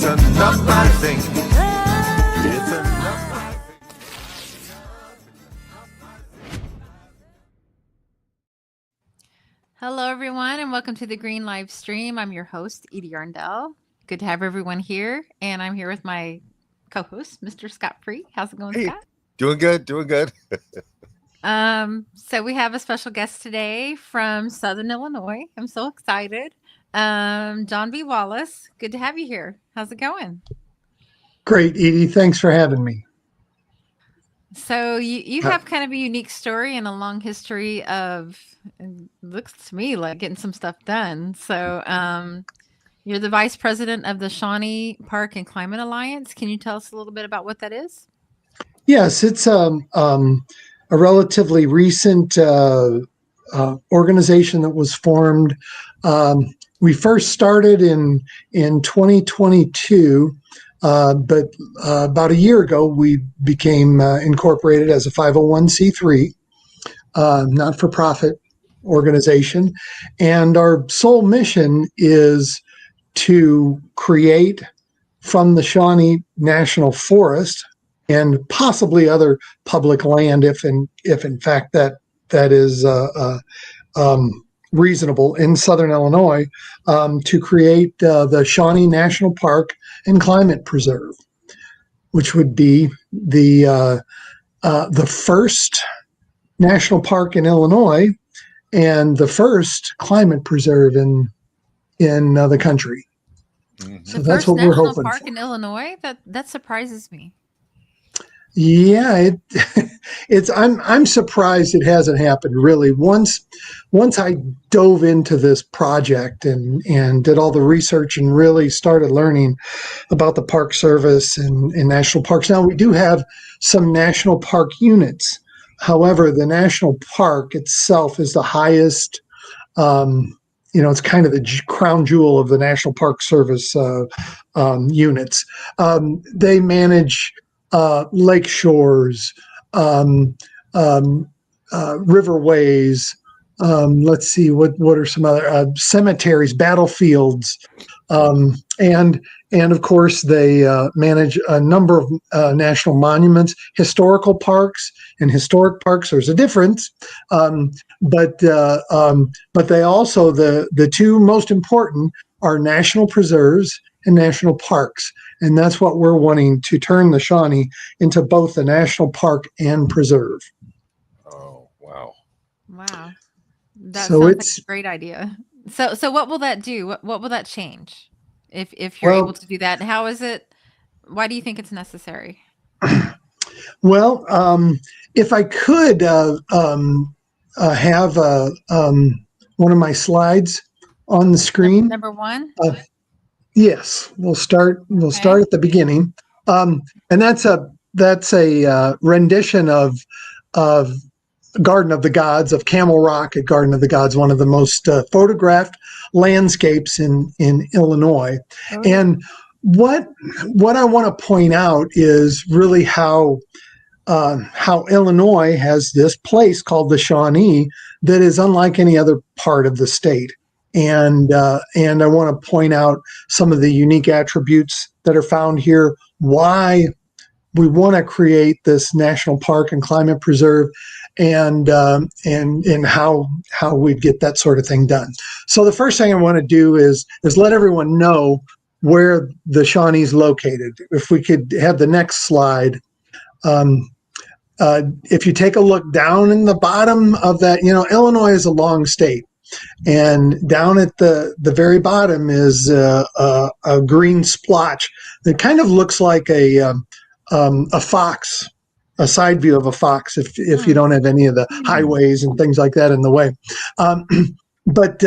It's enough, I think. It's enough, I think. Hello, everyone, and welcome to the Green Live Stream. I'm your host, Edie Arndell. Good to have everyone here, and I'm here with my co-host, Mr. Scott Free. How's it going, Hey, Scott? doing good, doing good. So we have a special guest today from Southern Illinois. I'm so excited. John B. Wallace, good to have you here. How's it going? Great, Edie. Thanks for having me. So you have kind of a unique story and a long history of, it looks to me like getting some stuff done. So you're the vice president of the Shawnee Park and Climate Alliance. Can you tell us a little bit about what that is? Yes, it's a relatively recent organization that was formed. We first started in 2022. But about a year ago, we became incorporated as a 501c3, not-for-profit organization. And our sole mission is to create from the Shawnee National Forest and possibly other public land, if in fact that is reasonable in Southern Illinois, to create the Shawnee National Park and Climate Preserve, which would be the first national park in Illinois and the first climate preserve in the country. Mhm. So The that's first what we're national hoping park for. in Illinois? That surprises me. Yeah, I'm surprised it hasn't happened really. Once I dove into this project and did all the research and really started learning about the Park Service and national parks. Now we do have some national park units. However, the national park itself is the highest, it's kind of the crown jewel of the National Park Service units. They manage lake shores, riverways. Let's see, what are some other cemeteries, battlefields, and of course they manage a number of national monuments, historical parks, and historic parks. There's a difference, but they also the two most important are national preserves and national parks. And that's what we're wanting to turn the Shawnee into, both a national park and preserve. Oh, wow. Wow. That So sounds like it's a great idea. So what will that do? What will that change if you're able to do that? How is it? Why do you think it's necessary? well, if I could have one of my slides on the screen. Number one. Yes, we'll start at the beginning. And that's a rendition of Garden of the Gods, of Camel Rock at Garden of the Gods, one of the most photographed landscapes in Illinois. Oh, And what I want to point out is really how Illinois has this place called the Shawnee that is unlike any other part of the state. And I want to point out some of the unique attributes that are found here, why we want to create this national park and climate preserve, and how we'd get that sort of thing done. So the first thing I want to do is let everyone know where the Shawnee is located. If we could have the next slide. If you take a look down in the bottom of that, Illinois is a long state. And down at the very bottom is a green splotch that kind of looks like a fox, a side view of a fox, if you don't have any of the highways and things like that in the way. But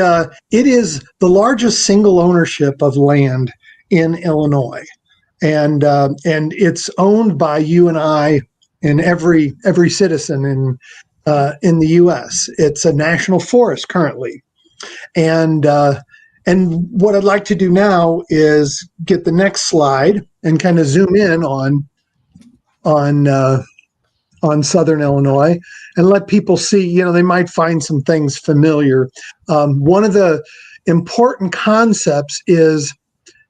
it is the largest single ownership of land in Illinois, and it's owned by you and I and every citizen in the U.S. It's a national forest currently. And what I'd like to do now is get the next slide and kind of zoom in on Southern Illinois and let people see, they might find some things familiar. One of the important concepts is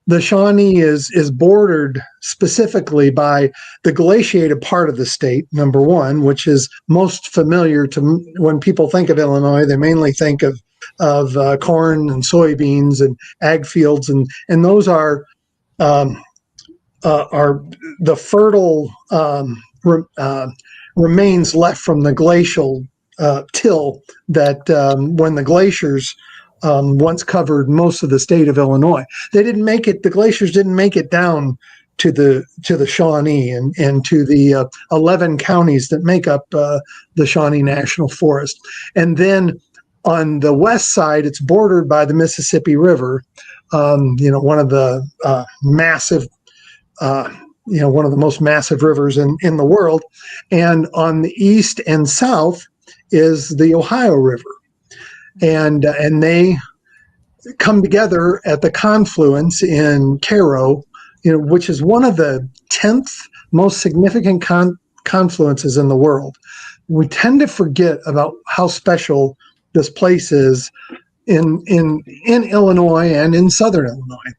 the Shawnee is bordered specifically by the glaciated part of the state, number one, which is most familiar to when people think of Illinois. They mainly think of corn and soybeans and ag fields, and those are the fertile remains left from the glacial till that when the glaciers once covered most of the state of Illinois. They didn't make it. The glaciers didn't make it down to the Shawnee and to the 11 counties that make up the Shawnee National Forest. And then on the west side, it's bordered by the Mississippi River. One of the massive. One of the most massive rivers in the world. And on the east and south is the Ohio River. And they come together at the confluence in Cairo, which is one of the 10th most significant confluences in the world. We tend to forget about how special this place is in Illinois and in Southern Illinois.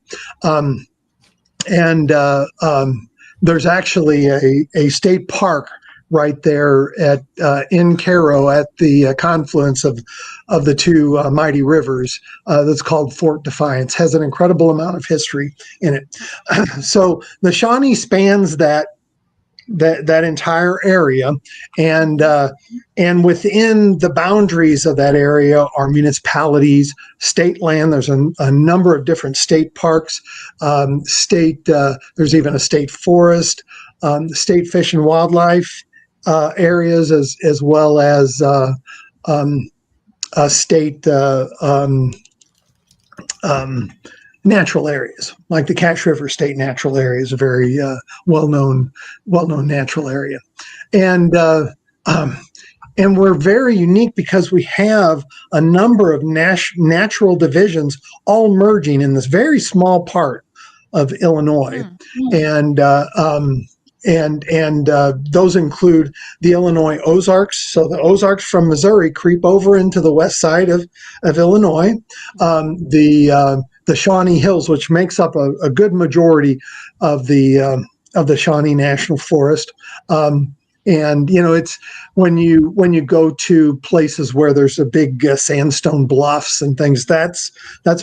There's actually a state park right there in Cairo at the confluence of the two mighty rivers that's called Fort Defiance. Has an incredible amount of history in it. So the Shawnee spans that entire area, and within the boundaries of that area are municipalities, state land. There's a number of different state parks, there's even a state forest, state fish and wildlife areas, as well as state natural areas, like the Cache River State Natural Area is a very well-known natural area, and we're very unique because we have a number of natural divisions all merging in this very small part of Illinois, and those include the Illinois Ozarks. So the Ozarks from Missouri creep over into the west side of Illinois. The Shawnee Hills, which makes up a good majority of the Shawnee National Forest. It's when you go to places where there's a big sandstone bluffs and things, that's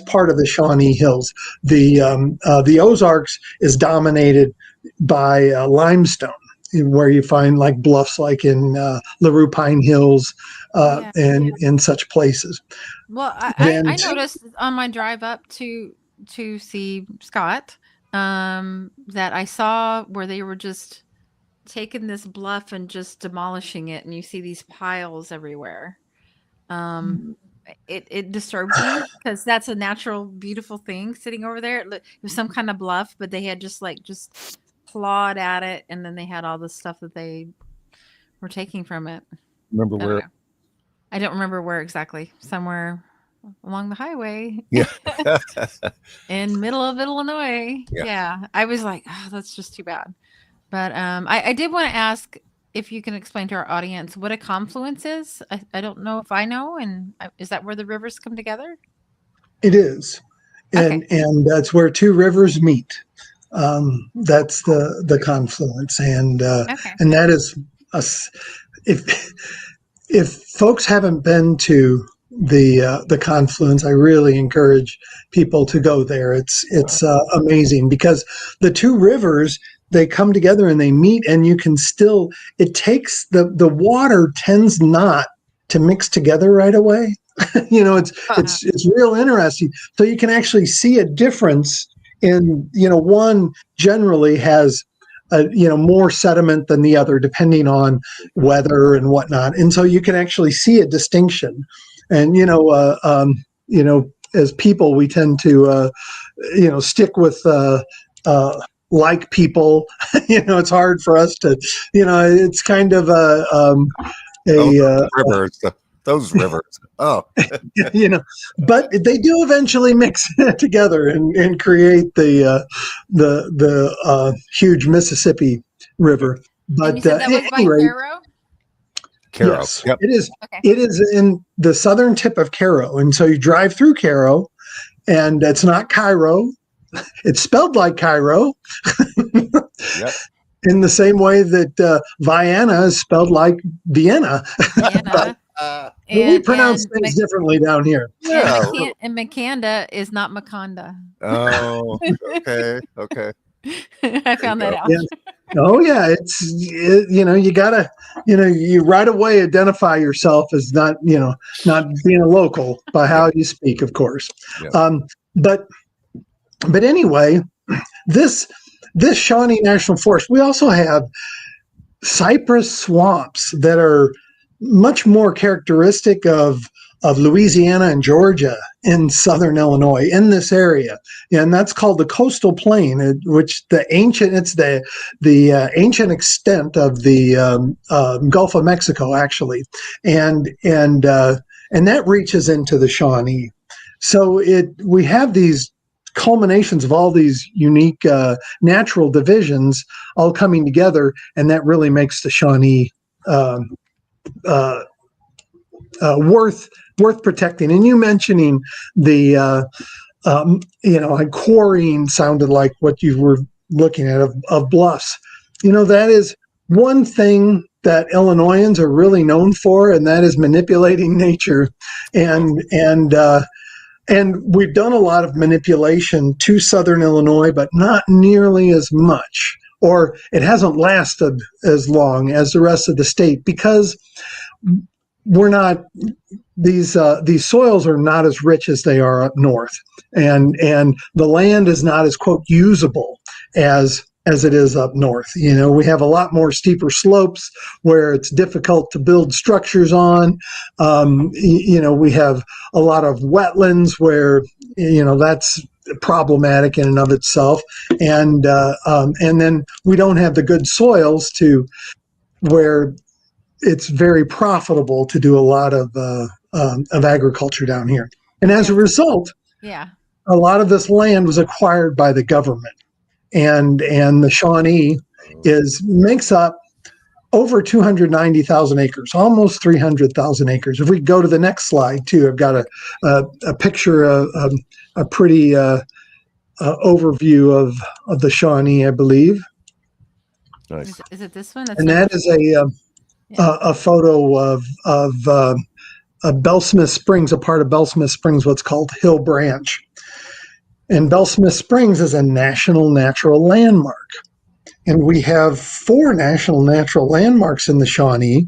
part of the Shawnee Hills. The Ozarks is dominated by limestone, where you find like bluffs like in LaRue Pine Hills and such places. Well, I noticed on my drive up to see Scott that I saw where they were just taking this bluff and just demolishing it, and you see these piles everywhere. It disturbed me because that's a natural, beautiful thing sitting over there. It was some kind of bluff, but they had just clawed at it, and then they had all the stuff that they were taking from it. Remember where? I don't remember where exactly. Somewhere along the highway. Yeah. In middle of Illinois. Yeah. I was like, oh, that's just too bad. But I did want to ask if you can explain to our audience what a confluence is. I don't know if I know. And is that where the rivers come together? It is. And that's where two rivers meet. That's the confluence. And that is if folks haven't been to the confluence, I really encourage people to go there. It's amazing because the two rivers, they come together and they meet, and you can still, it takes the water tends not to mix together right away. It's real interesting. So you can actually see a difference in, one generally has more sediment than the other, depending on weather and whatnot. And so you can actually see a distinction. And, as people, we tend to, stick with like people. It's hard for us to, it's kind of those rivers. Oh, but they do eventually mix together and create the huge Mississippi River. But and you said that was by Cairo? Cairo. Yes, yep. It is. Okay. It is in the southern tip of Cairo, and so you drive through Cairo, and it's not Cairo. it's spelled like Cairo. Yep. In the same way that Vienna is spelled like Vienna. Vienna. But, we pronounce things differently down here. And Makanda is not Makanda. oh, okay. I found that out. Yeah. Oh yeah, you gotta, you right away identify yourself as not being a local by how you speak, of course. Yeah. But anyway, this Shawnee National Forest, we also have cypress swamps that are much more characteristic of Louisiana and Georgia in southern Illinois in this area, and that's called the coastal plain, which it's the ancient extent of the Gulf of Mexico, actually, and that reaches into the Shawnee. So we have these culminations of all these unique natural divisions all coming together, and that really makes the Shawnee worth protecting. And you mentioning the quarrying sounded like what you were looking at of bluffs. That is one thing that Illinoisans are really known for, and that is manipulating nature. And we've done a lot of manipulation to southern Illinois, but not nearly as much, or it hasn't lasted as long as the rest of the state, because we're not, these soils are not as rich as they are up north, and the land is not as, quote, usable as it is up north. We have a lot more steeper slopes where it's difficult to build structures on. We have a lot of wetlands where, that's problematic in and of itself. And then we don't have the good soils where it's very profitable to do a lot of agriculture down here. And as a result, a lot of this land was acquired by the government. And the Shawnee makes up over 290,000 acres, almost 300,000 acres. If we go to the next slide too, I've got a picture of a pretty overview of the Shawnee, I believe. Nice. Is it this one? And that is a photo of Bellsmith Springs, a part of Bellsmith Springs, what's called Hill Branch. And Bellsmith Springs is a national natural landmark. And we have 4 national natural landmarks in the Shawnee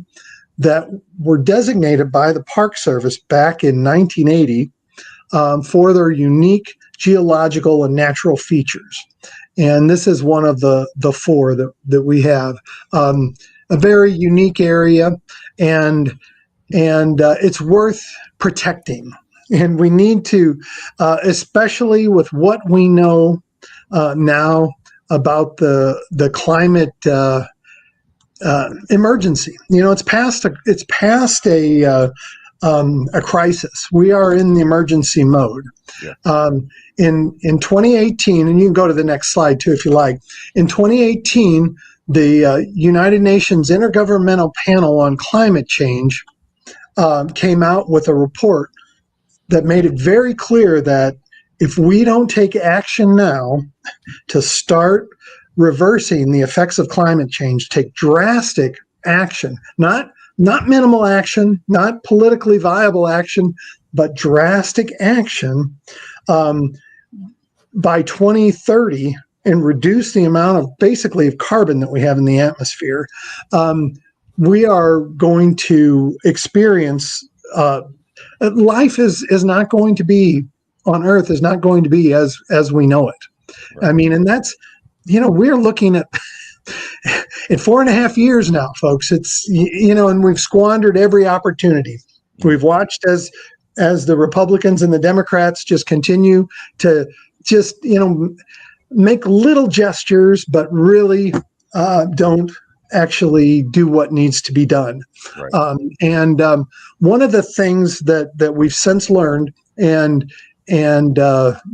that were designated by the Park Service back in 1980 for their unique geological and natural features. And this is one of the 4 that we have. A very unique area, and it's worth protecting. And we need to, especially with what we know now about the climate emergency. It's past a crisis. We are in the emergency mode. Yeah. In 2018, and you can go to the next slide too if you like. In 2018, the United Nations Intergovernmental Panel on Climate Change came out with a report that made it very clear that if we don't take action now to start reversing the effects of climate change, take drastic action, not minimal action, not politically viable action, but drastic action by 2030, and reduce the amount of carbon that we have in the atmosphere, we are going to experience life is not going to be on Earth, is not going to be as we know it. Right. I mean, and that's, we're looking at in 4.5 years now, folks. It's, and we've squandered every opportunity. We've watched as the Republicans and the Democrats just continue to make little gestures, but really don't actually do what needs to be done. Right. And one of the things that we've since learned, and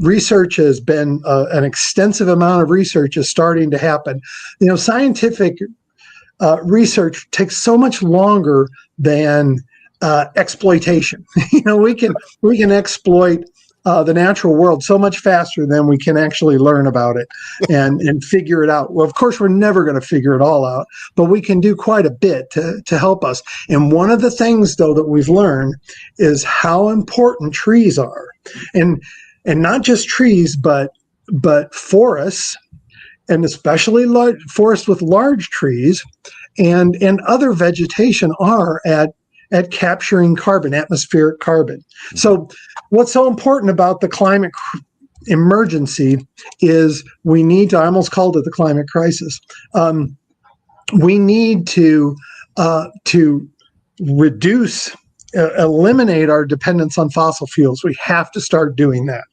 research has been an extensive amount of research is starting to happen. Scientific research takes so much longer than exploitation. We can exploit the natural world so much faster than we can actually learn about it and figure it out. Well, of course, we're never going to figure it all out, but we can do quite a bit to help us. And one of the things, though, that we've learned is how important trees are, and not just trees, but forests, and especially large forests with large trees, and other vegetation are at capturing carbon, atmospheric carbon. So what's so important about the climate emergency is we need to, I almost called it the climate crisis. We need to reduce, eliminate our dependence on fossil fuels. We have to start doing that,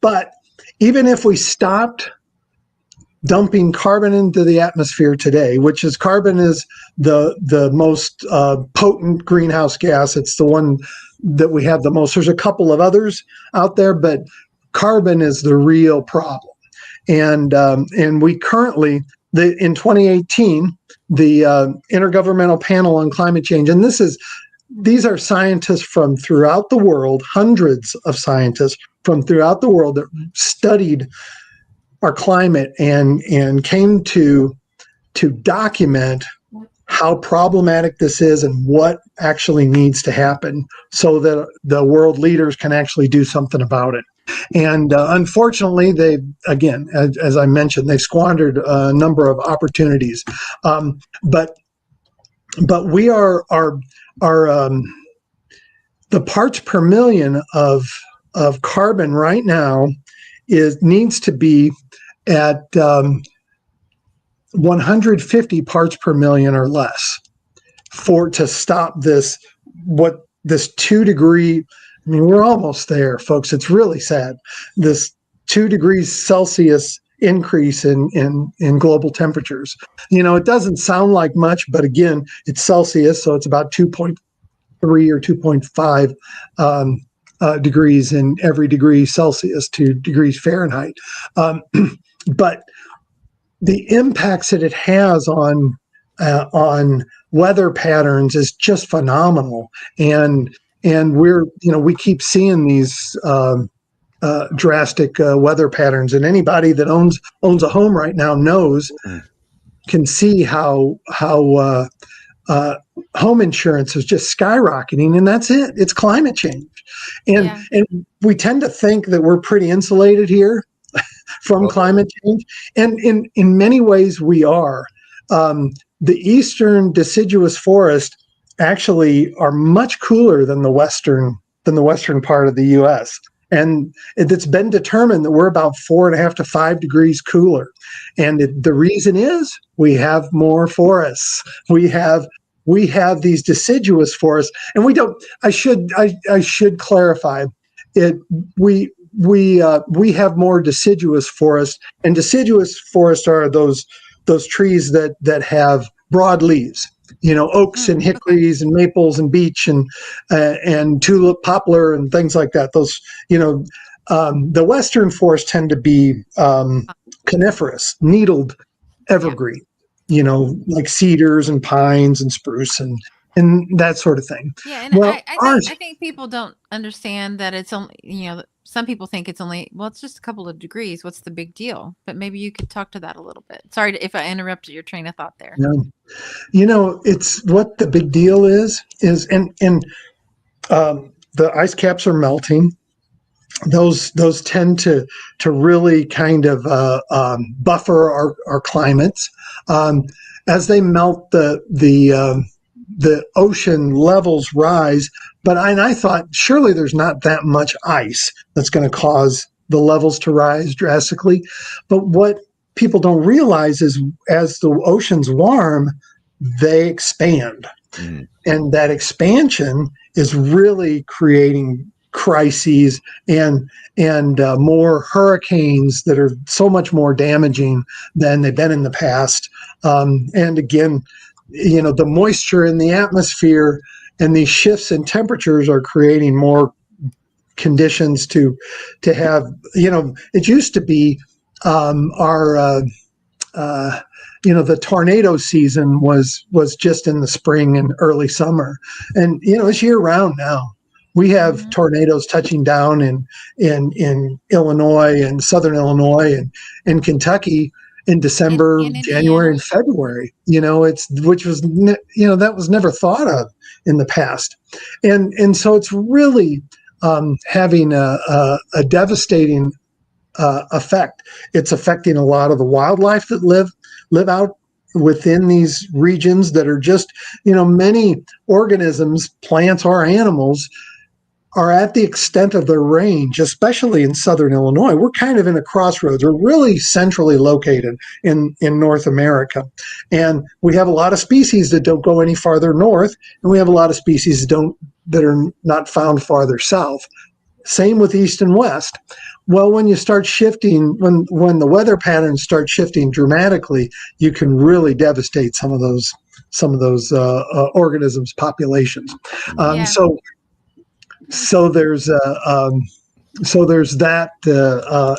but even if we stopped dumping carbon into the atmosphere today, which is carbon is the most potent greenhouse gas. It's the one that we have the most. There's a couple of others out there, but carbon is the real problem. And we currently, in 2018, the Intergovernmental Panel on Climate Change, and these are scientists from throughout the world, hundreds of scientists from throughout the world that studied our climate and came to document how problematic this is and what actually needs to happen so that the world leaders can actually do something about it. And unfortunately, they, again, as I mentioned, they squandered a number of opportunities. But we are the parts per million of carbon right now needs to be at 150 parts per million or less to stop this 2 degree. I mean, we're almost there, folks. It's really sad. This 2 degrees Celsius increase in global temperatures. It doesn't sound like much, but again, it's Celsius, so it's about 2.3 or 2.5 degrees in every degree Celsius, 2 degrees Fahrenheit. But the impacts that it has on weather patterns is just phenomenal, and we keep seeing these drastic weather patterns, and anybody that owns a home right now can see how home insurance is just skyrocketing, and that's it. It's climate change, and we tend to think that we're pretty insulated here from climate change, and in many ways we are. The eastern deciduous forest actually are much cooler than the western part of the U.S. And it's been determined that we're about 4.5 to 5 degrees cooler, and the reason is we have more forests. We have these deciduous forests, and we don't. I should clarify it. We have more deciduous forests, and deciduous forests are those trees that have broad leaves. Oaks and hickories and maples and beech and tulip, poplar and things like that. Those, the western forests tend to be coniferous, needled evergreen. Like cedars and pines and spruce and that sort of thing. Yeah, and I think people don't understand that it's only, some people think it's only, it's just a couple of degrees. What's the big deal? But maybe you could talk to that a little bit. Sorry if I interrupted your train of thought there. No. It's what the big deal is and the ice caps are melting. Those tend to really kind of buffer our climates. As they melt, the ocean levels rise, but I thought surely there's not that much ice that's going to cause the levels to rise drastically. But what people don't realize is as the oceans warm, they expand. And that expansion is really creating crises and more hurricanes that are so much more damaging than they've been in the past. And again, the moisture in the atmosphere and these shifts in temperatures are creating more conditions to have, it used to be the tornado season was just in the spring and early summer, and it's year round now. We have tornadoes touching down in Illinois and Southern Illinois and in Kentucky in December, in January, Indiana. and February. Which was that was never thought of in the past, and so it's really having a devastating effect. It's affecting a lot of the wildlife that live out within these regions that are just, many organisms, plants or animals, are at the extent of their range, especially in Southern Illinois. We're kind of in a crossroads. We're really centrally located in North America. And we have a lot of species that don't go any farther north, and we have a lot of species that are not found farther south. Same with east and west. Well, when you start shifting, when the weather patterns start shifting dramatically, you can really devastate some of those organisms' populations. So there's that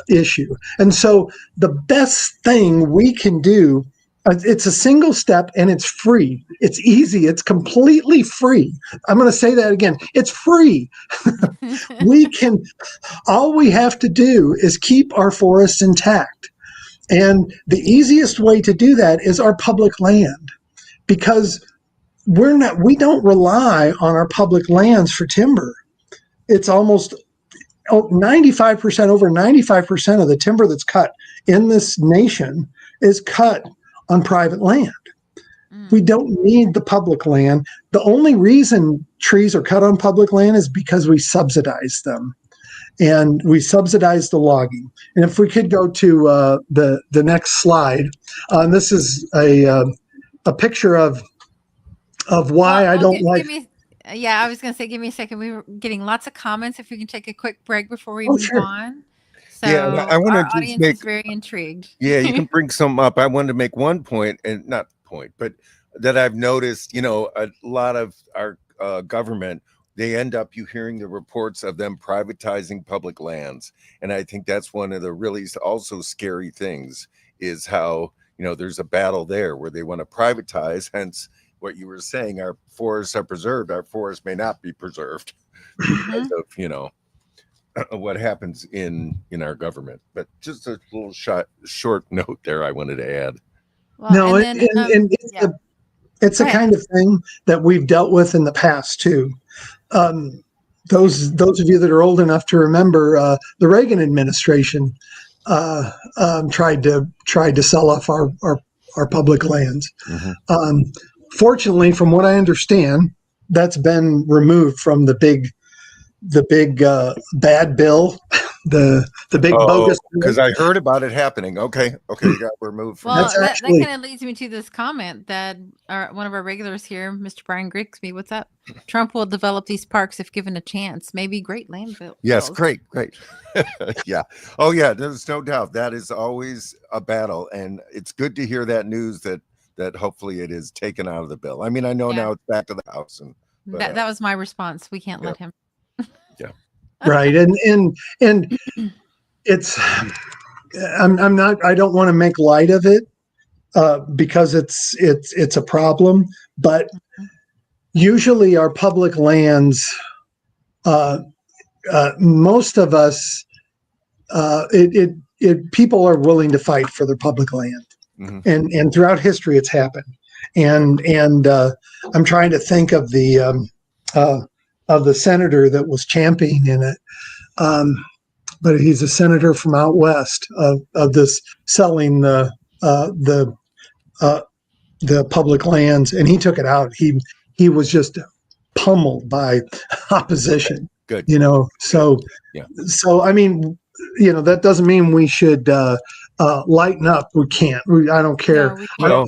issue, and so the best thing we can do. It's a single step and it's free. It's easy. It's completely free. I'm going to say that again. It's free. All we have to do is keep our forests intact. And the easiest way to do that is our public land, because we don't rely on our public lands for timber. It's almost 95%, over 95% of the timber that's cut in this nation is cut on private land. We don't need the public land. The only reason trees are cut on public land is because we subsidize them, and we subsidize the logging. And if we could go to the next slide, this is a picture of why I don't like. I was going to say, give me a second. We were getting lots of comments. If we can take a quick break before we move on. So I want our to audience is very intrigued. Yeah, you can bring some up. I wanted to make one point, and not point, but that I've noticed, a lot of our government, they end up, you hearing the reports of them privatizing public lands. And I think that's one of the really also scary things, is how, there's a battle there where they want to privatize. Hence what you were saying, our forests are preserved. Our forests may not be preserved because of, what happens in our government. But just a little short note there I wanted to add. Well, it's the kind of thing that we've dealt with in the past too. Those of you that are old enough to remember, the Reagan administration tried to sell off our public lands. Fortunately, from what I understand, that's been removed from the big bad bill, the big bogus. Because I heard about it happening. Okay, you got removed from that. That kind of leads me to this comment that one of our regulars here, Mr. Brian Grigsby, what's up? Trump will develop these parks if given a chance. Maybe great land bills. Yes, great. Yeah. Oh yeah, there's no doubt that is always a battle, and it's good to hear that news that hopefully it is taken out of the bill. I mean, I know now it's back to the House, and that was my response. We can't let him. Yeah. Right. And it's, I'm not, I don't want to make light of it because it's a problem, but usually our public lands, most of us, people are willing to fight for their public land. And throughout history it's happened. And I'm trying to think of the senator that was championing it. But he's a senator from out west of this selling the public lands, and he took it out. He was just pummeled by opposition. Good. So I mean, that doesn't mean we should lighten up. We can't. I don't care. No,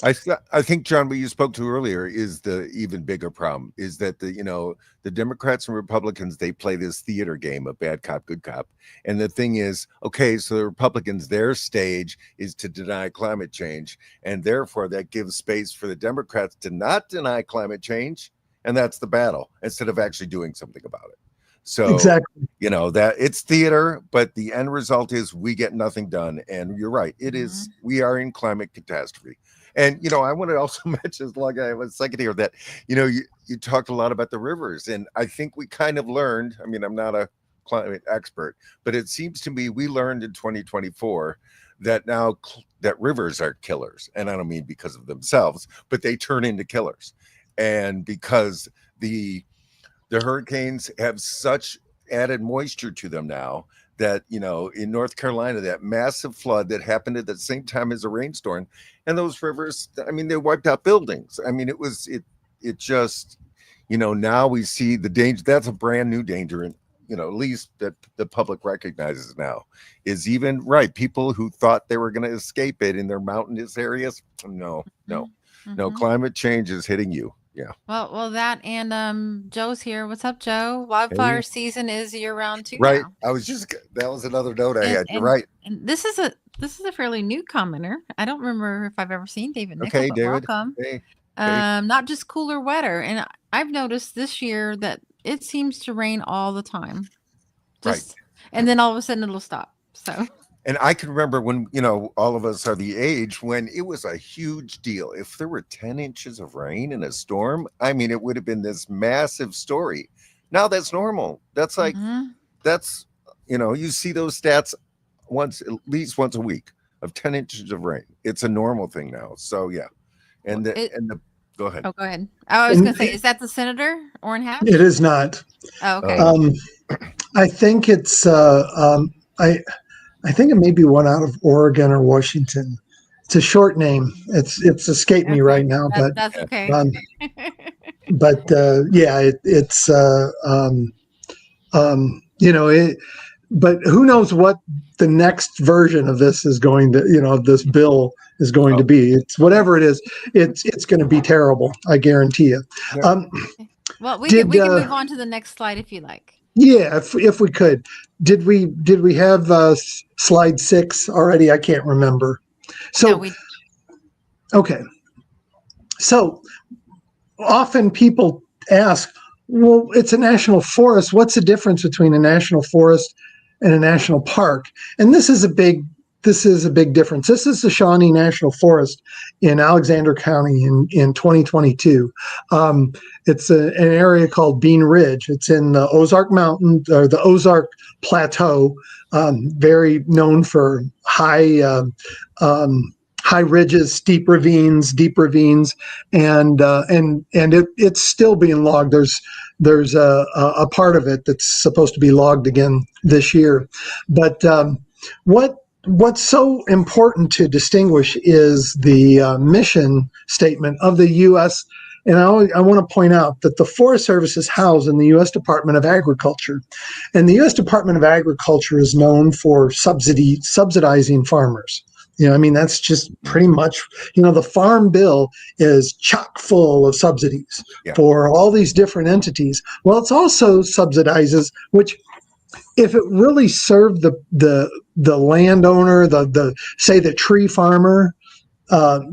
I think, John, what you spoke to earlier is the even bigger problem, is that the Democrats and Republicans, they play this theater game of bad cop, good cop. And the thing is, okay, so the Republicans, their stage is to deny climate change. And therefore that gives space for the Democrats to not deny climate change. And that's the battle, instead of actually doing something about it. So, exactly. That it's theater, but the end result is we get nothing done. And you're right. It is, we are in climate catastrophe. And I want to also mention, like I was second here, that you talked a lot about the rivers, and I think we kind of learned. I mean, I'm not a climate expert, but it seems to me we learned in 2024 that now that rivers are killers, and I don't mean because of themselves, but they turn into killers, and because the hurricanes have such added moisture to them now that in North Carolina, that massive flood that happened at the same time as a rainstorm, and those rivers, I mean, they wiped out buildings. I mean, it just now we see the danger. That's a brand new danger, and at least that the public recognizes now, is even right people who thought they were going to escape it in their mountainous areas. No, climate change is hitting you. Yeah. Well, that and Joe's here. What's up, Joe? Wildfire season is year round too. Right. Now. That was another note I had. You're right. And this is a fairly new commenter. I don't remember if I've ever seen David Nickel. Okay, but David. Welcome. Hey. Not just cooler, wetter, and I've noticed this year that it seems to rain all the time. Right. And then all of a sudden it'll stop. So. And I can remember when, all of us are the age when it was a huge deal. If there were 10 inches of rain in a storm, I mean, it would have been this massive story. Now that's normal. That's like, you see those stats at least once a week of 10 inches of rain. It's a normal thing now. So, yeah. Go ahead. Oh, go ahead. I was going to say, is that the Senator, Orrin Hatch? It is not. Oh, okay. I think it's, I think it may be one out of Oregon or Washington. It's a short name. It's escaped me right now, but that's okay. But who knows what the next version of this is going to, this bill is going to be. It's whatever it is. It's going to be terrible. I guarantee you. Yeah. Well, we can move on to the next slide if you like. Yeah, if we could. Did we have slide 6 already? I can't remember. So, no, okay. So often people ask, well, it's a national forest. What's the difference between a national forest and a national park? And this is a big difference. This is the Shawnee National Forest in Alexander County in 2022. It's an area called Bean Ridge. It's in the Ozark Mountain or the Ozark Plateau, very known for high ridges, deep ravines, and it's still being logged. There's a part of it that's supposed to be logged again this year, but what's so important to distinguish is the mission statement of the U.S. And I want to point out that the Forest Service is housed in the U.S. Department of Agriculture. And the U.S. Department of Agriculture is known for subsidizing farmers. That's just pretty much, the farm bill is chock full of subsidies for all these different entities. Well, it's also subsidizes, which if it really served the landowner, the tree farmer,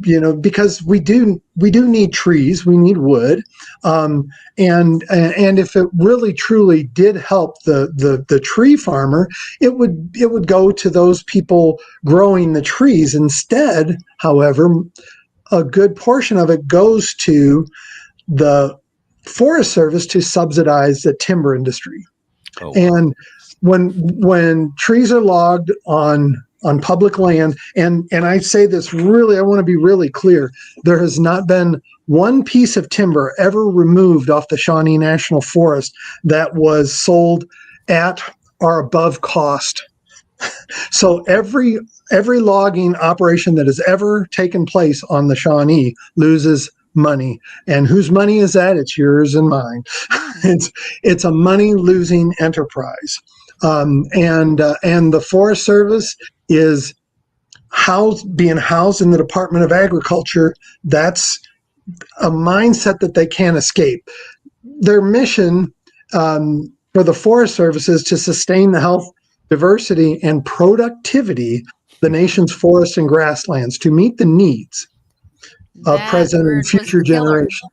because we do need trees, we need wood, and if it really truly did help the tree farmer, it would go to those people growing the trees. Instead, however, a good portion of it goes to the Forest Service to subsidize the timber industry. Oh. And when trees are logged on public land, and I say this really, I want to be really clear, there has not been one piece of timber ever removed off the Shawnee National Forest that was sold at or above cost. So every logging operation that has ever taken place on the Shawnee loses money. And whose money is that? It's yours and mine. It's a money losing enterprise. And the Forest Service is being housed in the Department of Agriculture. That's a mindset that they can't escape. Their mission for the Forest Service is to sustain the health, diversity, and productivity of the nation's forests and grasslands to meet the needs of present and future generations.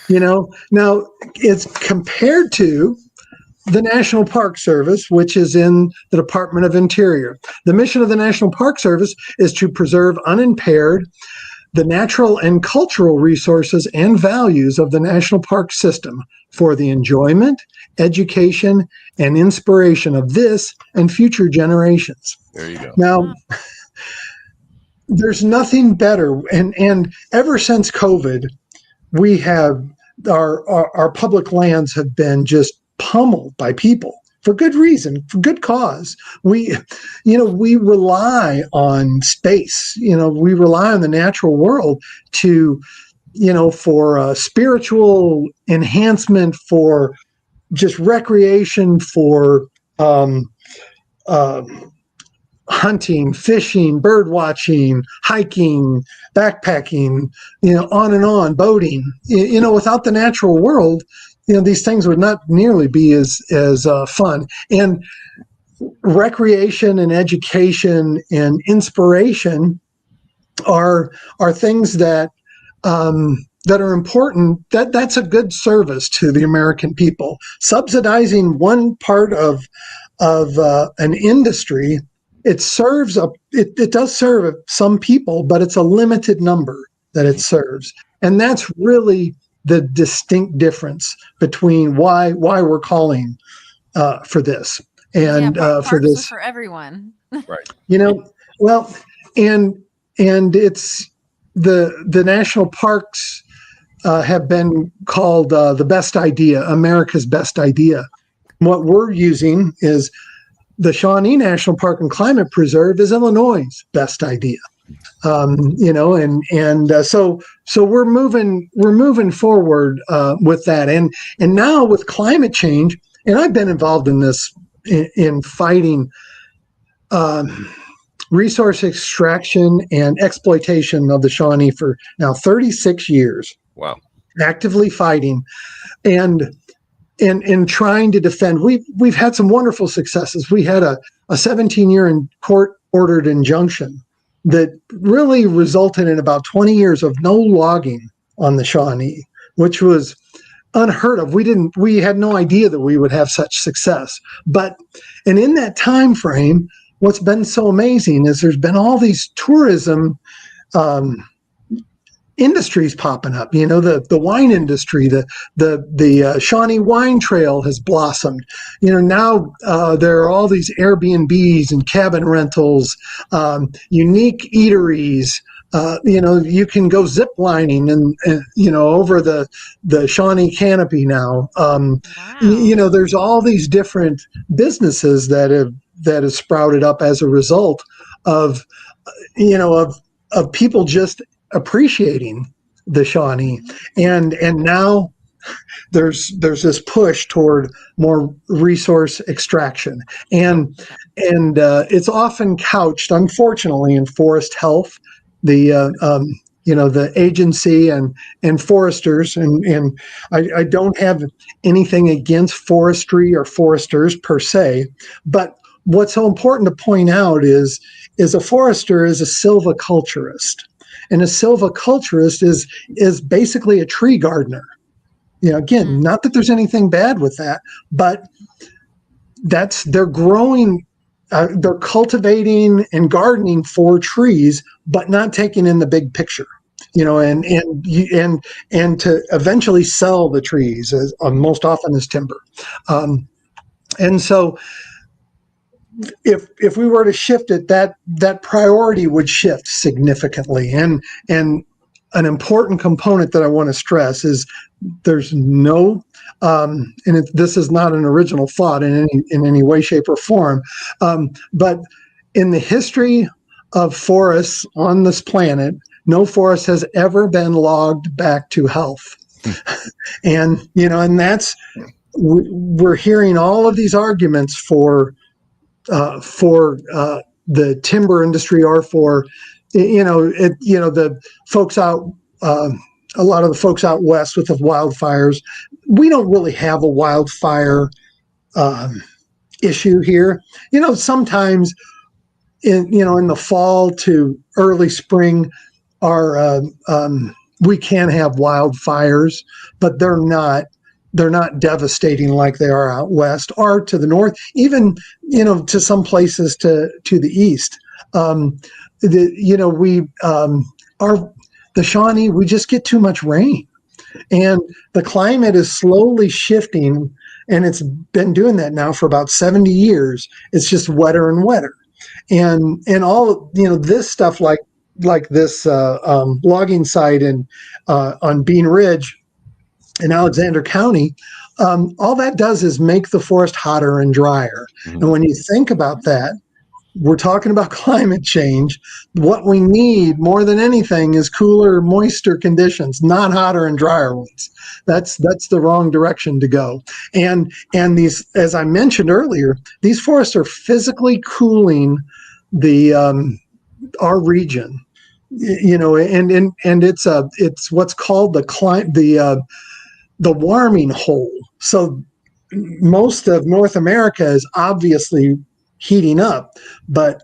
Now it's compared to the National Park Service, which is in the Department of Interior. The mission of the National Park Service is to preserve unimpaired the natural and cultural resources and values of the national park system for the enjoyment, education, and inspiration of this and future generations. There you go. Now, there's nothing better, and ever since COVID, we have our public lands have been just pummeled by people for good reason, for good cause. We rely on space. We rely on the natural world to, for spiritual enhancement, for just recreation, for hunting, fishing, bird watching, hiking, backpacking, on and on, boating. Without the natural world, these things would not nearly be as fun. And recreation and education and inspiration are things that are important. That's a good service to the American people. Subsidizing one part of an industry, it does serve some people, but it's a limited number that it serves, and that's really the distinct difference between why we're calling for this and for this for everyone. Right. Well, and it's the national parks have been called the best idea, America's best idea. What we're using is the Shawnee National Park and Climate Preserve is Illinois' best idea. So we're moving forward with that, and now with climate change, and I've been involved in this in fighting resource extraction and exploitation of the Shawnee for now 36 years. Wow. Actively fighting and trying to defend. We've had some wonderful successes. We had a 17-year in court-ordered injunction that really resulted in about 20 years of no logging on the Shawnee, which was unheard of. We had no idea that we would have such success. And in that time frame, what's been so amazing is there's been all these tourism industries popping up. The wine industry, the Shawnee Wine Trail has blossomed. Now there are all these Airbnbs and cabin rentals, unique eateries. You can go zip lining and over the Shawnee canopy now. Wow. There's all these different businesses that have sprouted up as a result of people just appreciating the Shawnee, and now there's this push toward more resource extraction, and it's often couched, unfortunately, in forest health. The agency and foresters, and I don't have anything against forestry or foresters per se, but what's so important to point out is a forester is a silviculturist. And a silviculturist is basically a tree gardener. Again, not that there's anything bad with that, but they're growing, they're cultivating and gardening for trees, but not taking in the big picture. And to eventually sell the trees as most often as timber. And so if we were to shift it, that priority would shift significantly. And an important component that I want to stress is there's no, this is not an original thought in any way, shape, or form, but in the history of forests on this planet, no forest has ever been logged back to health. And that's, we're hearing all of these arguments for the timber industry, or for the folks out, a lot of the folks out west with the wildfires. We don't really have a wildfire issue here. Sometimes in the fall to early spring, we can have wildfires, but they're not devastating like they are out west or to the north, even, to some places to the east. the Shawnee, we just get too much rain. And the climate is slowly shifting, and it's been doing that now for about 70 years. It's just wetter and wetter. And all, this stuff like this logging site on Bean Ridge in Alexander County, all that does is make the forest hotter and drier. Mhm. And when you think about that, we're talking about climate change. What we need more than anything is cooler, moister conditions, not hotter and drier ones. That's the wrong direction to go. And these, as I mentioned earlier, these forests are physically cooling the our region. And it's what's called the warming hole. So most of North America is obviously heating up, but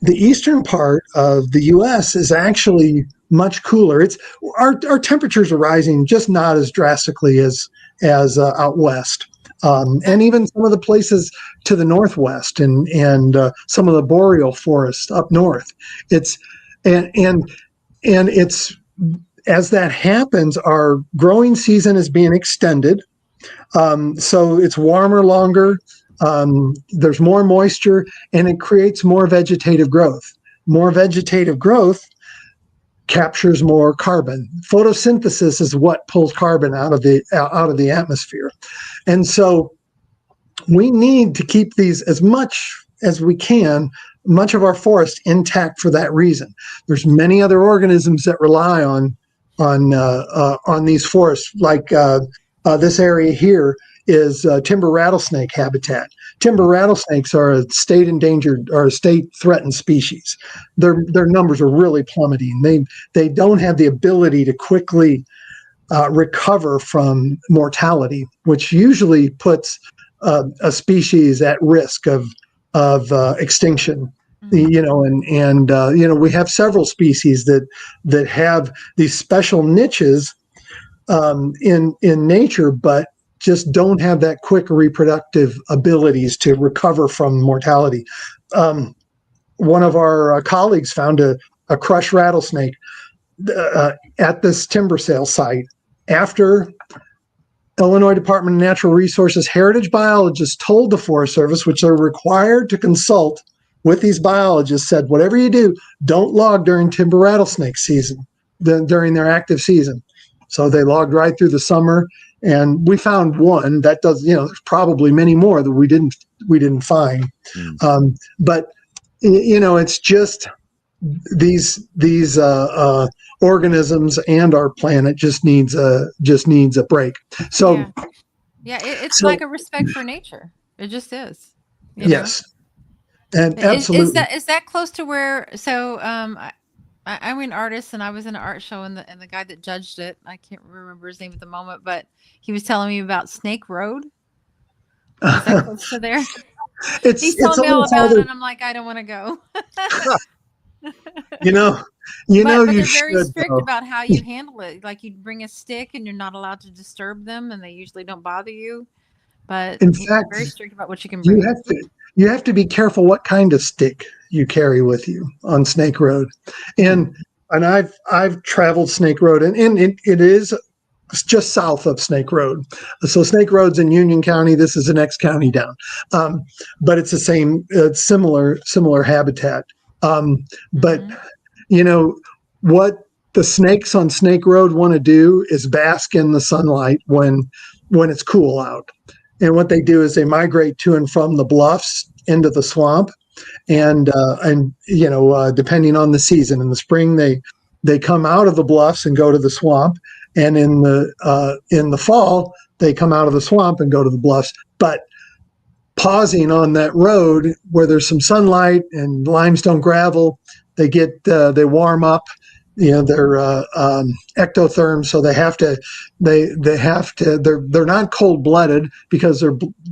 the eastern part of the U.S. is actually much cooler. It's our temperatures are rising, just not as drastically as out west, and even some of the places to the northwest and some of the boreal forests up north. It's and it's as that happens, our growing season is being extended. So it's warmer longer. There's more moisture, and it creates more vegetative growth. More vegetative growth captures more carbon. Photosynthesis is what pulls carbon out of the atmosphere. And so we need to keep these as much as we can, much of our forest intact for that reason. There's many other organisms that rely on these forests, like this area here is timber rattlesnake habitat. Timber rattlesnakes are a state endangered or a state threatened species. Their numbers are really plummeting. They don't have the ability to quickly recover from mortality, which usually puts a species at risk of extinction. We have several species that have these special niches in nature, but just don't have that quick reproductive abilities to recover from mortality. One of our colleagues found a crushed rattlesnake at this timber sale site after Illinois Department of Natural Resources heritage biologists told the Forest Service, which they're required to consult with these biologists, said, whatever you do, don't log during timber rattlesnake season, during their active season. So they logged right through the summer, and we found one. That does, there's probably many more that we didn't find. But it's just these organisms, and our planet just needs a break. So it's like a respect for nature. It just is. Yes, and absolutely. Is that close to where? So I'm an artist, and I was in an art show, and the guy that judged it, I can't remember his name at the moment, but he was telling me about Snake Road. Is that close to there? He's telling me all about it, and I'm like, I don't want to go. But they're very strict about how you handle it. Like, you bring a stick, and you're not allowed to disturb them, and they usually don't bother you. But in fact, very strict about what you can bring. You have to be careful what kind of stick you carry with you on Snake Road, and I've traveled Snake Road, and it is just south of Snake Road. So Snake Road's in Union County. This is the next county down, but it's the same, similar habitat. But what the snakes on Snake Road want to do is bask in the sunlight when it's cool out. And what they do is they migrate to and from the bluffs into the swamp, and depending on the season, in the spring they come out of the bluffs and go to the swamp, and in the fall they come out of the swamp and go to the bluffs. But pausing on that road where there's some sunlight and limestone gravel, they warm up. They're ectotherms, so they're not cold-blooded, because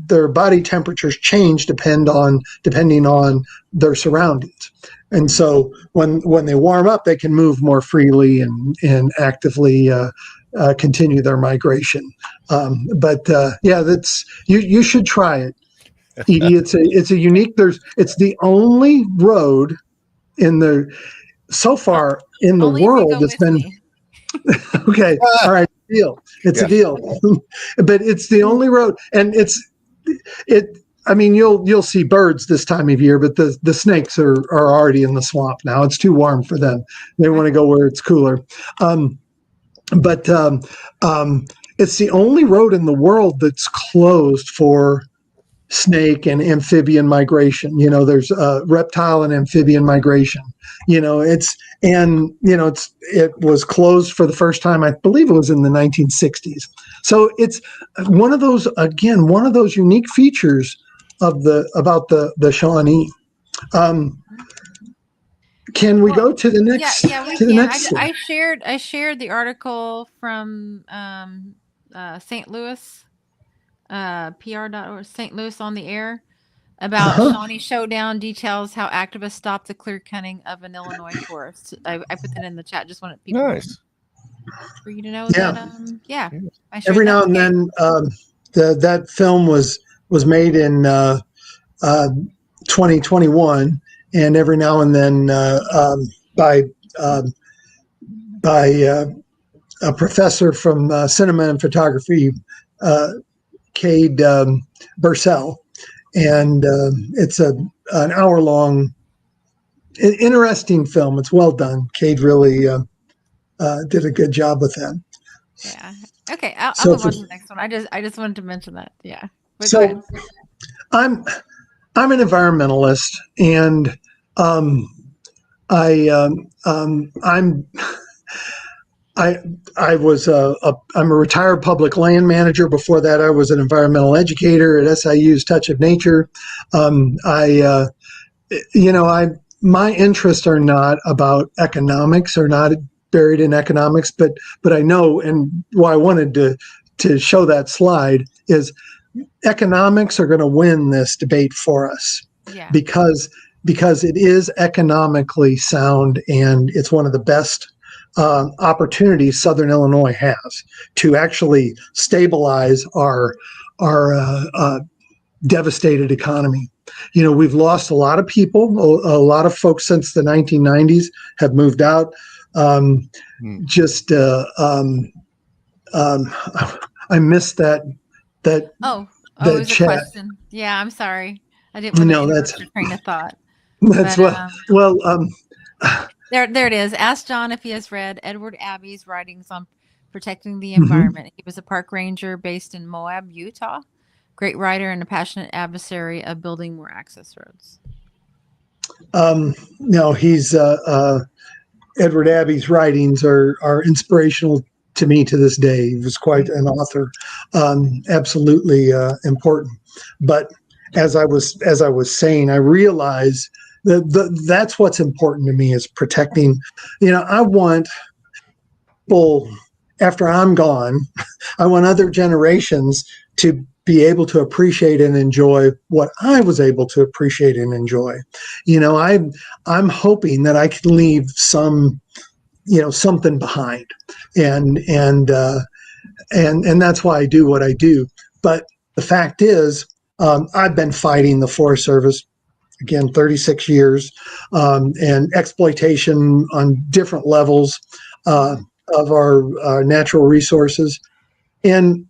their body temperatures change depending on their surroundings. And so when they warm up, they can move more freely and actively continue their migration. That's you should try it, Edie. It's a unique. It's the only road so far in the world that's been. Okay, all right, deal. It's a deal. But it's the only road, and it. I mean, you'll see birds this time of year, but the snakes are already in the swamp now. It's too warm for them. They want to go where it's cooler. But it's the only road in the world that's closed for snake and amphibian migration. There's reptile and amphibian migration. It was closed for the first time, I believe it was in the 1960s. So it's one of those unique features about the Shawnee. Can we go to the next? Yeah, we to the can. next slide? I shared the article from St. Louis, PR.org, St. Louis on the Air, about Shawnee Showdown, details how activists stopped the clear cutting of an Illinois forest. I put that in the chat. Just wanted people for you to know that. I shared Every that. now and then, that film was made in 2021, and every now and then by a professor from cinema and photography, Cade Bursell, and it's an hour-long, interesting film. It's well done. Cade really did a good job with that. Yeah. Okay. I'll move on to the next one. I just wanted to mention that. Yeah. But so I'm an environmentalist, and I'm a retired public land manager. Before that, I was an environmental educator at SIU's Touch of Nature. My interests are not about economics, or not buried in economics, but I know, and why I wanted to show that slide is economics are going to win this debate for us, because it is economically sound, and it's one of the best opportunities Southern Illinois has to actually stabilize our devastated economy. We've lost a lot of people. A lot of folks since the 1990s have moved out. I missed that. It was chat. a question. Yeah, I'm sorry. I didn't want to interrupt your train of thought. That's There it is. Ask John if he has read Edward Abbey's writings on protecting the environment. He was a park ranger based in Moab, Utah. Great writer and a passionate adversary of building more access roads. No, he's Edward Abbey's writings are inspirational to me to this day. He was quite an author, absolutely important. But as I was saying, I realize that's what's important to me, is protecting. I want people, after I'm gone, I want other generations to be able to appreciate and enjoy what I was able to appreciate and enjoy. I'm hoping that I can leave something behind, and that's why I do what I do. But the fact is, I've been fighting the Forest Service, again, 36 years, and exploitation on different levels of our natural resources, and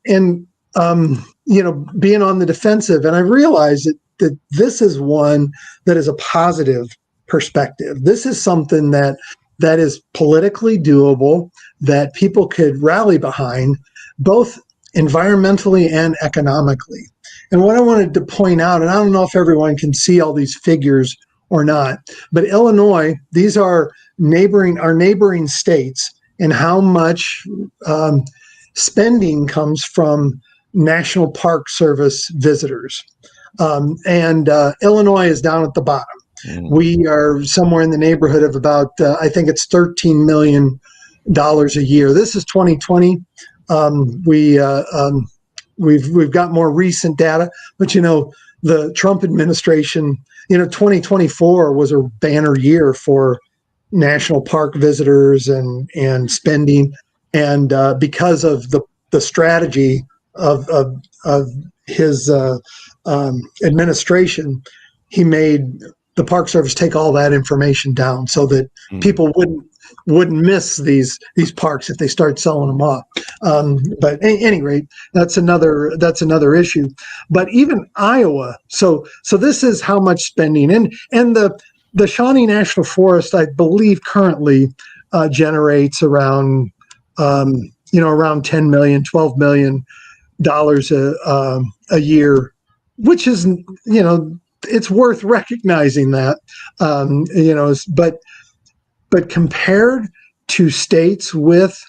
being on the defensive. And I realize that this is one that is a positive perspective. This is something that is politically doable, that people could rally behind, both environmentally and economically. And what I wanted to point out, and I don't know if everyone can see all these figures or not, but Illinois, these are our neighboring states, and how much spending comes from National Park Service visitors. And Illinois is down at the bottom. We are somewhere in the neighborhood of about, I think it's $13 million a year. This is 2020. We've got more recent data, but the Trump administration, 2024 was a banner year for national park visitors and spending, and because of the strategy of his administration, he made the Park Service take all that information down so that people wouldn't miss these parks if they start selling them off. But at any rate, that's another issue. But even Iowa, so this is how much spending, and the Shawnee National Forest, I believe, currently generates around around $10 million, $12 million a year, which is, it's worth recognizing that, but compared to states with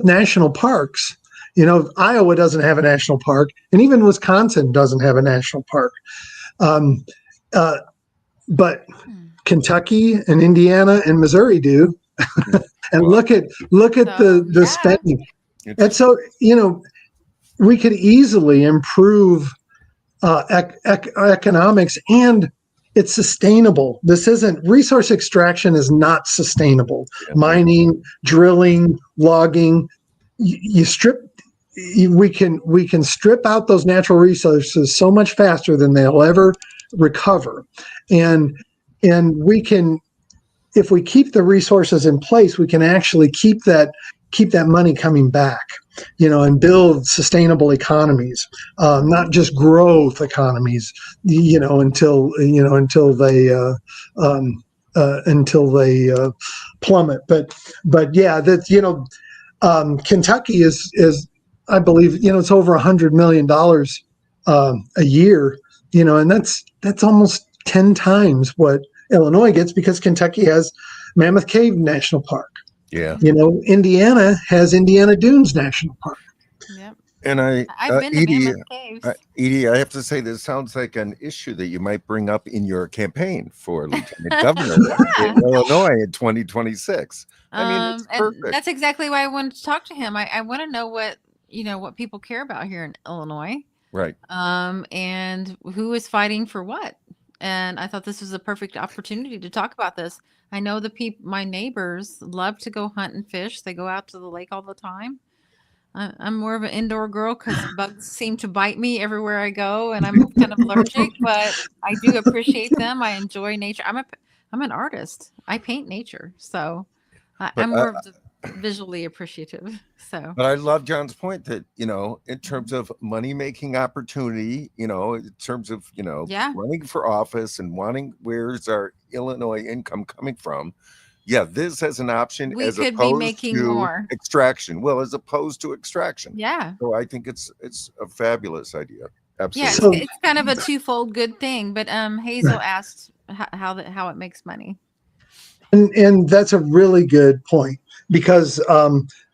national parks, Iowa doesn't have a national park, and even Wisconsin doesn't have a national park. But Kentucky and Indiana and Missouri do. And look at the spending. And so, we could easily improve economics, and it's sustainable. This isn't, resource extraction is not sustainable. Mining, drilling, logging, we can strip out those natural resources so much faster than they'll ever recover. And we can, if we keep the resources in place, we can actually keep that money coming back, and build sustainable economies, not just growth economies, until they plummet. But yeah, that Kentucky is I believe it's over $100 million a year, and that's almost 10 times what Illinois gets, because Kentucky has Mammoth Cave National Park. Yeah. Indiana has Indiana Dunes National Park. Yep. And I've been to Mammoth Caves. Edie, I have to say, this sounds like an issue that you might bring up in your campaign for lieutenant governor in Illinois in 2026. I mean, it's perfect. And that's exactly why I wanted to talk to him. I want to know what people care about here in Illinois. Right. And who is fighting for what. And I thought this was a perfect opportunity to talk about this. I know my neighbors love to go hunt and fish. They go out to the lake all the time. I'm more of an indoor girl because bugs seem to bite me everywhere I go, and I'm kind of allergic. But I do appreciate them. I enjoy nature. I'm an artist. I paint nature, so I'm more of the visually appreciative. So, but I love John's point that in terms of money making opportunity, in terms of running for office and wanting, where's our Illinois income coming from? Yeah, this as an option we as could opposed be making to more extraction. Well, as opposed to extraction. Yeah. So I think it's a fabulous idea. Absolutely. Yeah, it's kind of a twofold good thing. But Hazel asked how it makes money. And that's a really good point, because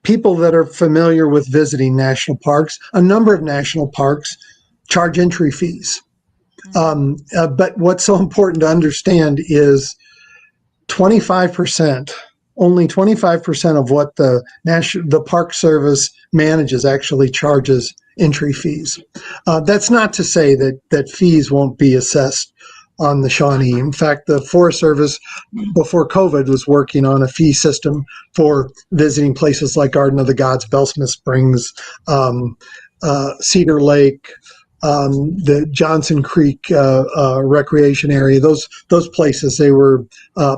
people that are familiar with visiting national parks, a number of national parks charge entry fees. But what's so important to understand is only 25% of what the Park Service manages actually charges entry fees. That's not to say that fees won't be assessed on the Shawnee. In fact, the Forest Service before COVID was working on a fee system for visiting places like Garden of the Gods, Bellsmith Springs, Cedar Lake, the Johnson Creek recreation area. Those places, they were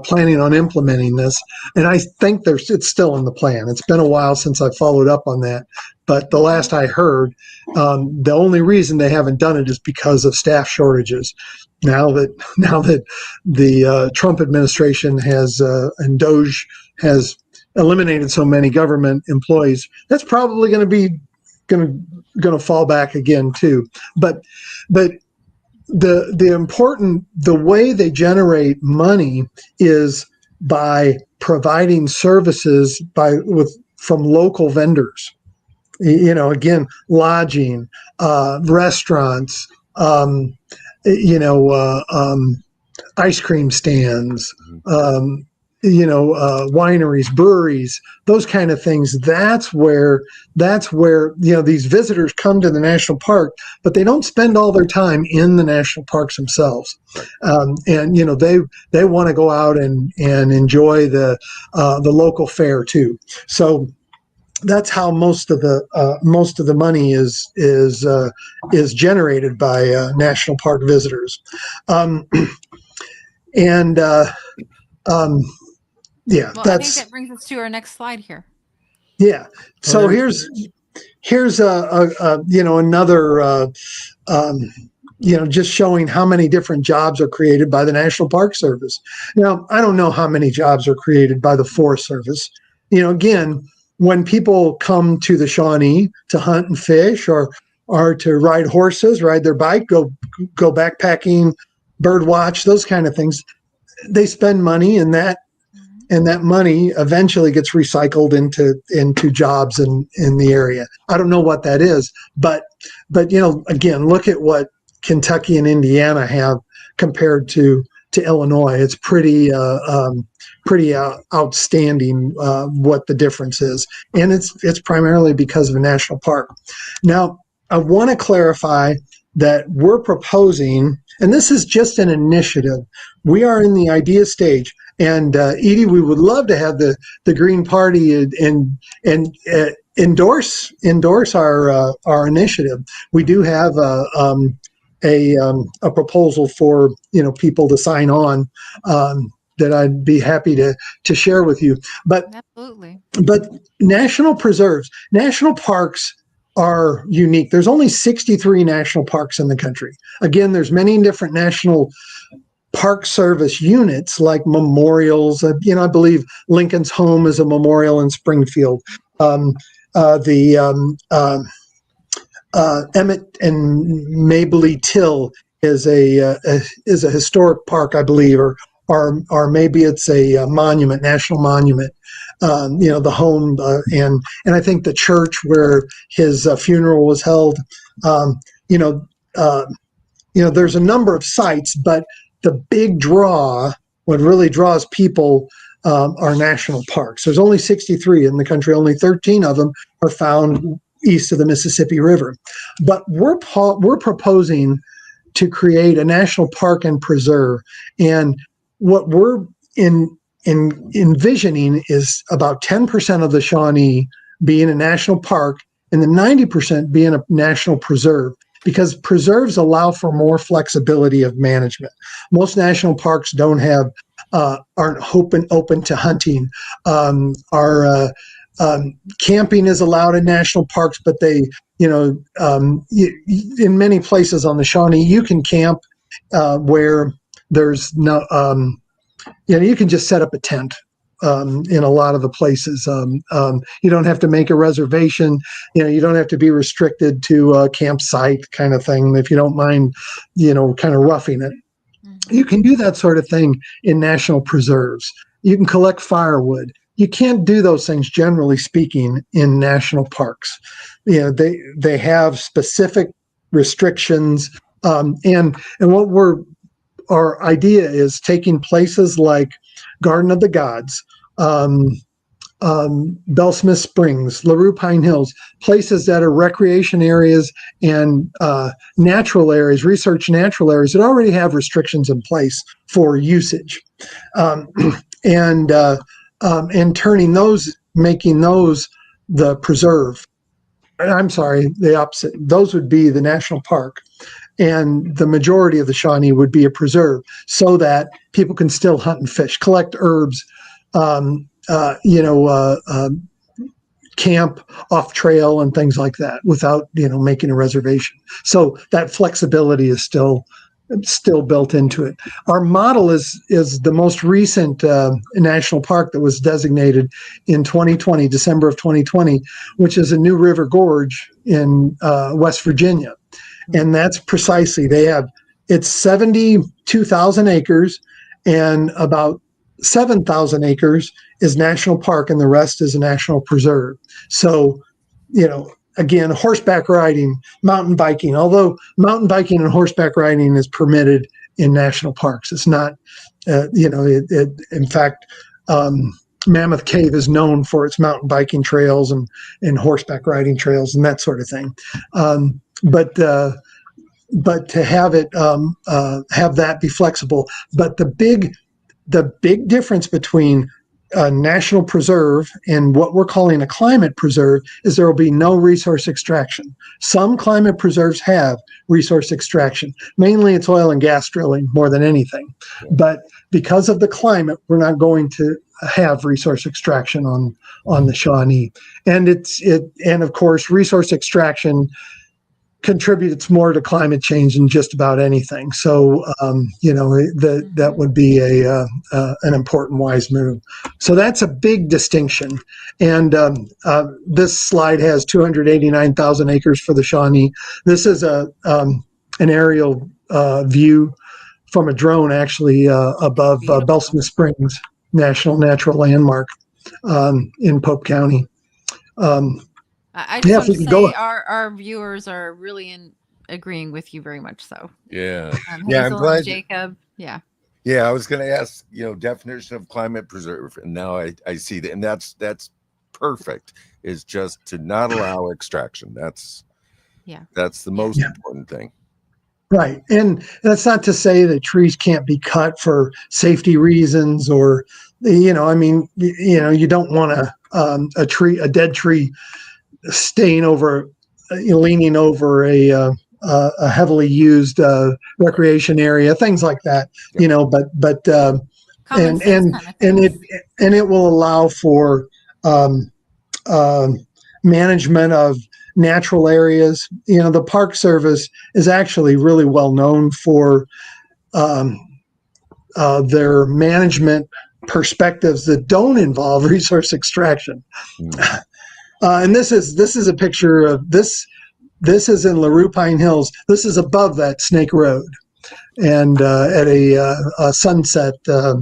planning on implementing this, and I think it's still in the plan. It's been a while since I followed up on that, but the last I heard, the only reason they haven't done it is because of staff shortages. Now that the Trump administration and DOJ has eliminated so many government employees, that's probably going to fall back again too. But the way they generate money is by providing services from local vendors. Again, lodging, restaurants, ice cream stands, wineries, breweries, those kind of things. That's where these visitors come to the national park, but they don't spend all their time in the national parks themselves. And they want to go out and enjoy the local fare too. So that's how most of the money is generated by national park visitors. yeah, Well, I think that's that brings us to our next slide here. yeah. So there- here's another just showing how many different jobs are created by the National Park Service. Now, I don't know how many jobs are created by the Forest Service. Again, when people come to the Shawnee to hunt and fish, or to ride horses, ride their bike, go backpacking, bird watch, those kind of things, they spend money, and that money eventually gets recycled into jobs in the area. I don't know what that is, but again, look at what Kentucky and Indiana have compared to Illinois. It's pretty outstanding what the difference is, and it's primarily because of a national park. Now, I want to clarify that we're proposing, and this is just an initiative. We are in the idea stage. And Edie, we would love to have the Green Party and endorse our initiative. We do have a proposal for people to sign on that I'd be happy to share with you. But Absolutely. But national preserves, national parks are unique. There's only 63 national parks in the country. Again, there's many different national Park Service units like memorials. I believe Lincoln's Home is a memorial in Springfield. Emmett and Mabley Till is a historic park, I believe, or maybe it's a monument, national monument. The home and I think the church where his funeral was held. There's a number of sites, but the big draw, what really draws people, are national parks. There's only 63 in the country. Only 13 of them are found east of the Mississippi River. But we're proposing to create a national park and preserve. And what we're envisioning is about 10% of the Shawnee being a national park and the 90% being a national preserve, because preserves allow for more flexibility of management. Most national parks don't have aren't open to hunting. Camping is allowed in national parks, but they, in many places on the Shawnee, you can camp where there's no, you can just set up a tent. In a lot of the places, you don't have to make a reservation. You don't have to be restricted to a campsite kind of thing. If you don't mind, kind of roughing it, you can do that sort of thing in national preserves. You can collect firewood. You can't do those things, generally speaking, in national parks. They have specific restrictions, and what our idea is taking places like Garden of the Gods, Bellsmith Springs, LaRue Pine Hills, places that are recreation areas and natural areas, research natural areas that already have restrictions in place for usage, and turning those, making those the preserve. I'm sorry, the opposite. Those would be the national park. And the majority of the Shawnee would be a preserve, so that people can still hunt and fish, collect herbs, camp off trail and things like that without, making a reservation. So that flexibility is still built into it. Our model is the most recent national park that was designated in 2020, December of 2020, which is a New River Gorge in West Virginia. And that's precisely, it's 72,000 acres, and about 7,000 acres is national park, and the rest is a national preserve. So, again, horseback riding, mountain biking, although mountain biking and horseback riding is permitted in national parks. It's not, in fact, Mammoth Cave is known for its mountain biking trails and horseback riding trails and that sort of thing. But to have it have that be flexible. But the big difference between a national preserve and what we're calling a climate preserve is there will be no resource extraction. Some climate preserves have resource extraction. Mainly it's oil and gas drilling more than anything. But because of the climate, we're not going to have resource extraction on the Shawnee, and and of course resource extraction contributes more to climate change than just about anything. So that would be an important wise move. So that's a big distinction. And this slide has 289,000 acres for the Shawnee. This is an aerial view from a drone, actually, above Belsma Springs National Natural Landmark in Pope County. I just want to say our viewers are really agreeing with you very much so. Yeah. Hazel I'm glad. And Jacob. Yeah. Yeah, I was going to ask, definition of climate preserve, and now I see that, and that's perfect. Is just to not allow extraction. That's the most important thing. Right, and that's not to say that trees can't be cut for safety reasons, or you don't want a dead tree staying over, leaning over a heavily used recreation area, things like that. But and it will allow for management of natural areas. The Park Service is actually really well known for their management perspectives that don't involve resource extraction. And this is a picture of this. This is in LaRue Pine Hills. This is above that Snake Road, and at a sunset a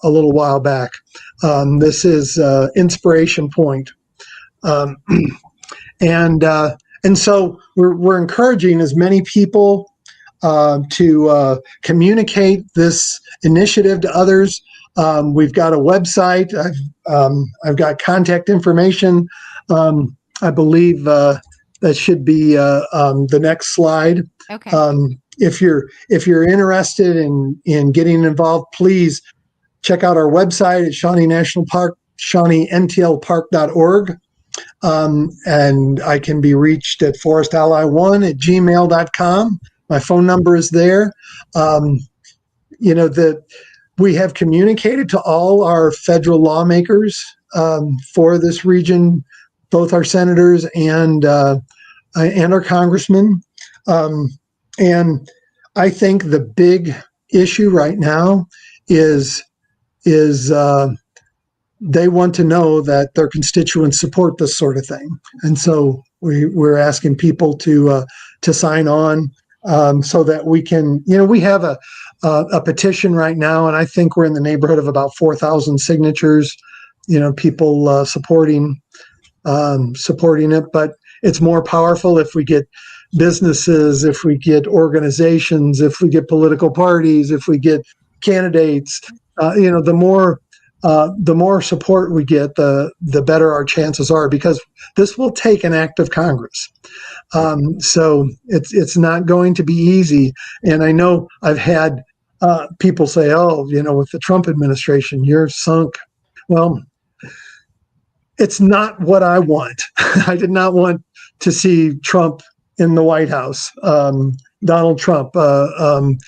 little while back. This is Inspiration Point, and so we're encouraging as many people to communicate this initiative to others. We've got a website. I've got contact information. I believe that should be the next slide. Okay. If you're interested in getting involved, please check out our website at Shawnee National Park, ShawneeNTLPark.org. And I can be reached at forestally1@gmail.com. My phone number is there. We have communicated to all our federal lawmakers for this region, both our senators and our congressmen. And I think the big issue right now is they want to know that their constituents support this sort of thing. And so we're asking people to sign on so that we can, we have a petition right now, and I think we're in the neighborhood of about 4,000 signatures, people supporting it. But it's more powerful if we get businesses, if we get organizations, if we get political parties, if we get candidates. The more support we get, the better our chances are, because this will take an act of Congress. So it's not going to be easy. And I know I've had people say, with the Trump administration, you're sunk. Well, it's not what I want. I did not want to see Trump in the White House. Donald Trump. That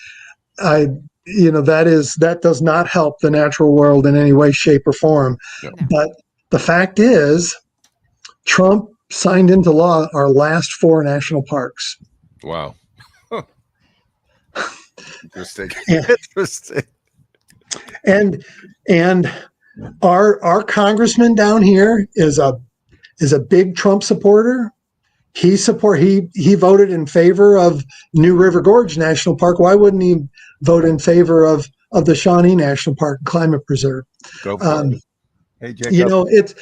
does not help the natural world in any way, shape, or form. No. But the fact is, Trump signed into law our last 4 national parks. Wow. Interesting. Interesting. And our congressman down here is a big Trump supporter. He voted in favor of New River Gorge National Park. Why wouldn't he vote in favor of the Shawnee National Park Climate Preserve? Go for it. Hey, Jacob. It's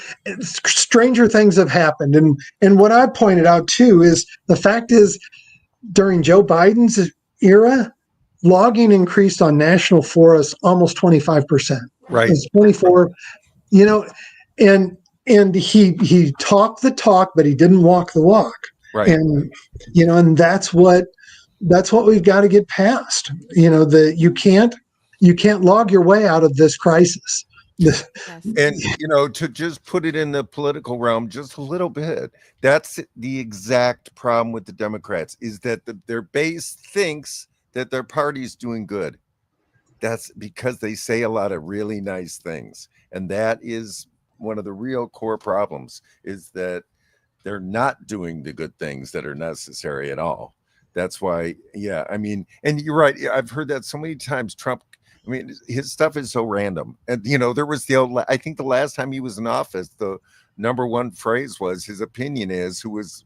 stranger things have happened, and what I pointed out too is the fact is, during Joe Biden's era, logging increased on national forests almost 25%. Right. It's 24. And he talked the talk, but he didn't walk the walk. Right. And and that's what we've got to get past. You can't log your way out of this crisis. And to just put it in the political realm just a little bit, that's the exact problem with the Democrats, is that their base thinks that their party's doing good. That's because they say a lot of really nice things. And that is one of the real core problems, is that they're not doing the good things that are necessary at all. That's why, yeah, I mean, and you're right. I've heard that so many times. Trump, I mean, his stuff is so random. And, there was I think the last time he was in office, the number one phrase was, his opinion is, who was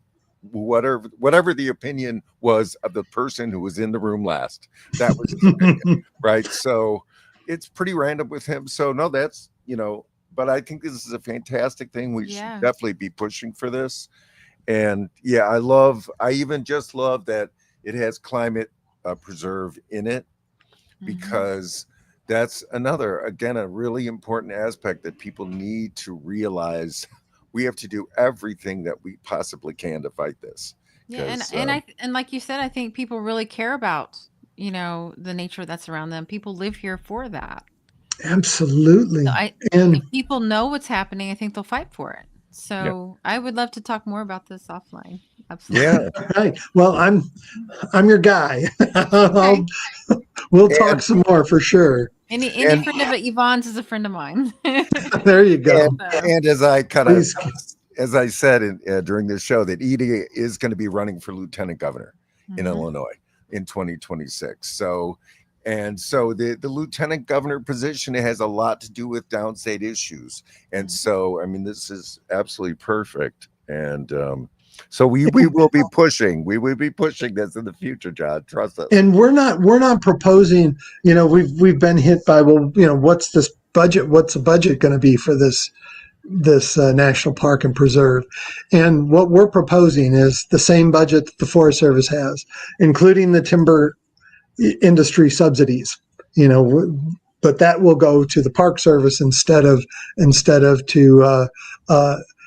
whatever the opinion was of the person who was in the room last. That was his opinion, right? So it's pretty random with him. So no, that's, but I think this is a fantastic thing. We should definitely be pushing for this. And yeah, I even just love that it has climate preserve in it, because that's again, a really important aspect that people need to realize. We have to do everything that we possibly can to fight this. Yeah, and like you said, I think people really care about, the nature that's around them. People live here for that. Absolutely. So if people know what's happening, I think they'll fight for it. So I would love to talk more about this offline. Absolutely. Yeah. Right. Well, I'm your guy. We'll talk some more for sure. Any friend of Yvonne's is a friend of mine. There you go. And as I said during this show, that Edie is going to be running for lieutenant governor in Illinois in 2026. So the lieutenant governor position, it has a lot to do with downstate issues. And so, I mean, this is absolutely perfect. And so we will be pushing. We will be pushing this in the future, John. Trust us. And we're not proposing. We've been hit by, what's this budget? What's the budget going to be for this national park and preserve? And what we're proposing is the same budget that the Forest Service has, including the timber industry subsidies. But that will go to the Park Service instead of to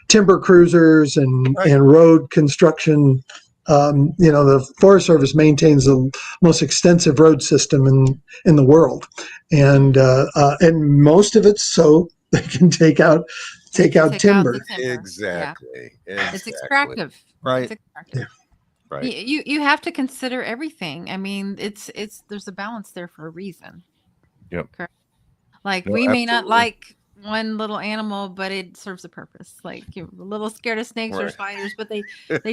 timber cruisers and road construction. The Forest Service maintains the most extensive road system in the world, and most of it so they can take out timber. Exactly. It's extractive, right? It's extractive. Yeah. Right. You have to consider everything. I mean, there's a balance there for a reason. Yep. Correct. Like we may not like one little animal, but it serves a purpose. Like you're a little scared of snakes or spiders, but they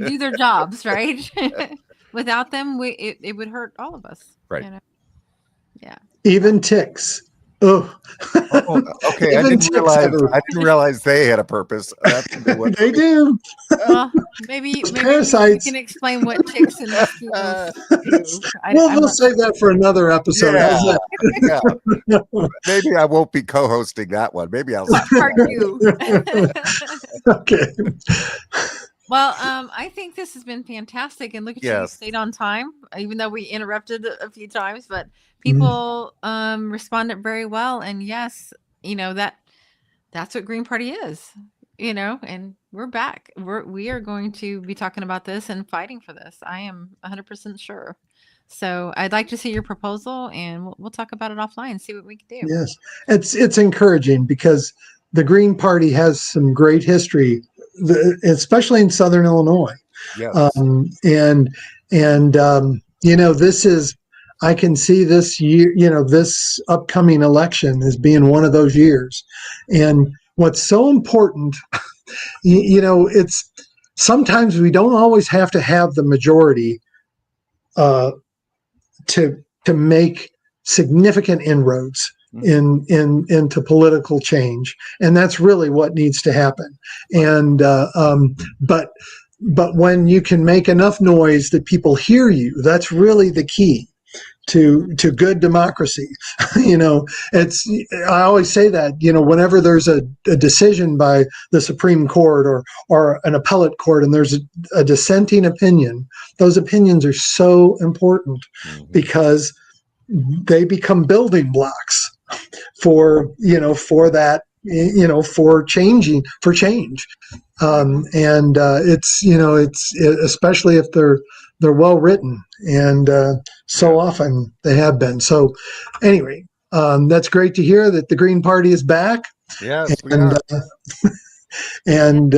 do their jobs, right? Without them, it would hurt all of us. Right. Yeah. Even ticks. Oh, okay. I didn't realize they had a purpose. They do. Well, maybe parasites. you can explain what ticks and mosquitoes do. We'll save that for another episode. Yeah. Maybe I won't be co-hosting that one. Maybe I'll. Part two. Okay. Well, I think this has been fantastic, and look at you stayed on time, even though we interrupted a few times. But people responded very well, and yes, that's what Green Party is, And we're back. We are going to be talking about this and fighting for this. I am 100% sure. So I'd like to see your proposal, and we'll talk about it offline and see what we can do. Yes, it's encouraging because the Green Party has some great history, especially in Southern Illinois. Yes. This is, I can see this year, this upcoming election as being one of those years. And what's so important, it's sometimes we don't always have to have the majority to make significant inroads into political change, and that's really what needs to happen. And but when you can make enough noise that people hear you, that's really the key to good democracy. I always say that whenever there's a decision by the Supreme Court or an appellate court, and there's a dissenting opinion, those opinions are so important because they become building blocks for that, for change. It's especially if they're well written, and so often they have been. So anyway, that's great to hear that the Green Party is back. Yes, and we'll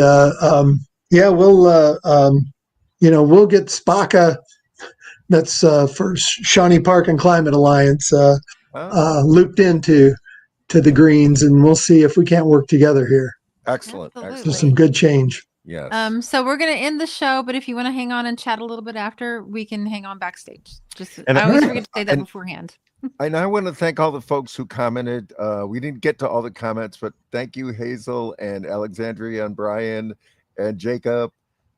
get SPACA. That's for Shawnee Park and Climate Alliance looped into to the Greens, and we'll see if we can't work together here. Excellent. Absolutely. For Excellent. some good change. Yes. So we're going to end the show, but if you want to hang on and chat a little bit after, we can hang on backstage. And I always forget to say that and- beforehand. And I want to thank all the folks who commented. We didn't get to all the comments, but thank you, Hazel and Alexandria and Brian and Jacob.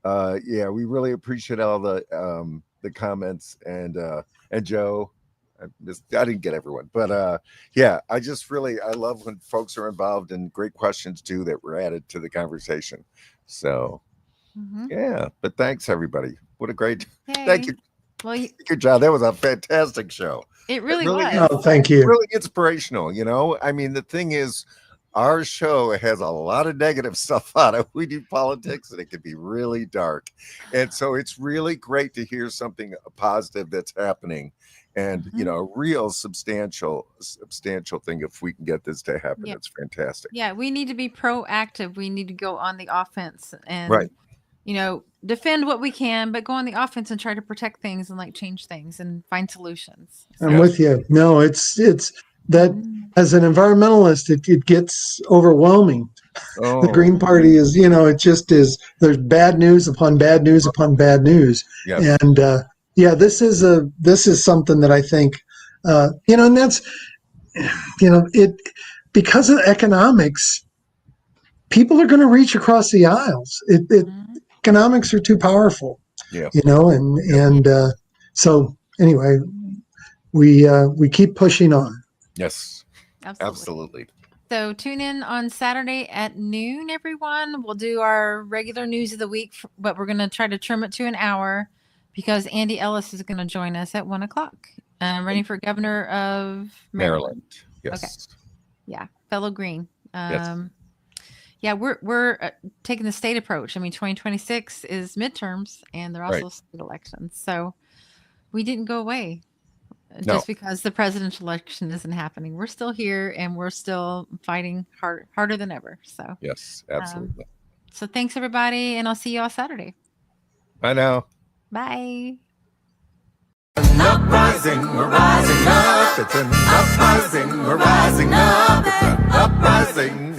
Yeah, we really appreciate all the comments and Joe. I didn't get everyone, but yeah, I love when folks are involved and great questions too that were added to the conversation. So yeah, but thanks everybody. What a great thank you. Well, Good job. That was a fantastic show. It really really was. Oh, thank you. Really inspirational. I mean, the thing is, our show has a lot of negative stuff on it. We do politics and it can be really dark. And so it's really great to hear something positive that's happening and, a real substantial thing. If we can get this to happen, it's fantastic. Yeah, we need to be proactive. We need to go on the offense and, Right. Defend what we can, but go on the offense and try to protect things and change things and find solutions. I'm with you. No, it's that as an environmentalist, it gets overwhelming. Oh. The Green Party is, it just is. There's bad news upon bad news upon bad news, and this is something that I think, and that's, it because of economics, people are going to reach across the aisles. Economics are too powerful, so anyway, we keep pushing on. Yes, absolutely. So tune in on Saturday at noon, everyone. We'll do our regular news of the week, but we're going to try to trim it to an hour because Andy Ellis is going to join us at 1:00. Running for governor of Maryland. Yes. Okay. Yeah, fellow Green. Yes. Yeah, we're taking the state approach. I mean, 2026 is midterms, and they're also state elections. So we didn't go away just because the presidential election isn't happening. We're still here, and we're still fighting harder than ever. So yes, absolutely. So thanks, everybody, and I'll see you all Saturday. Bye now. Bye. An uprising, we're rising up. It's an uprising, we're rising up. It's an uprising.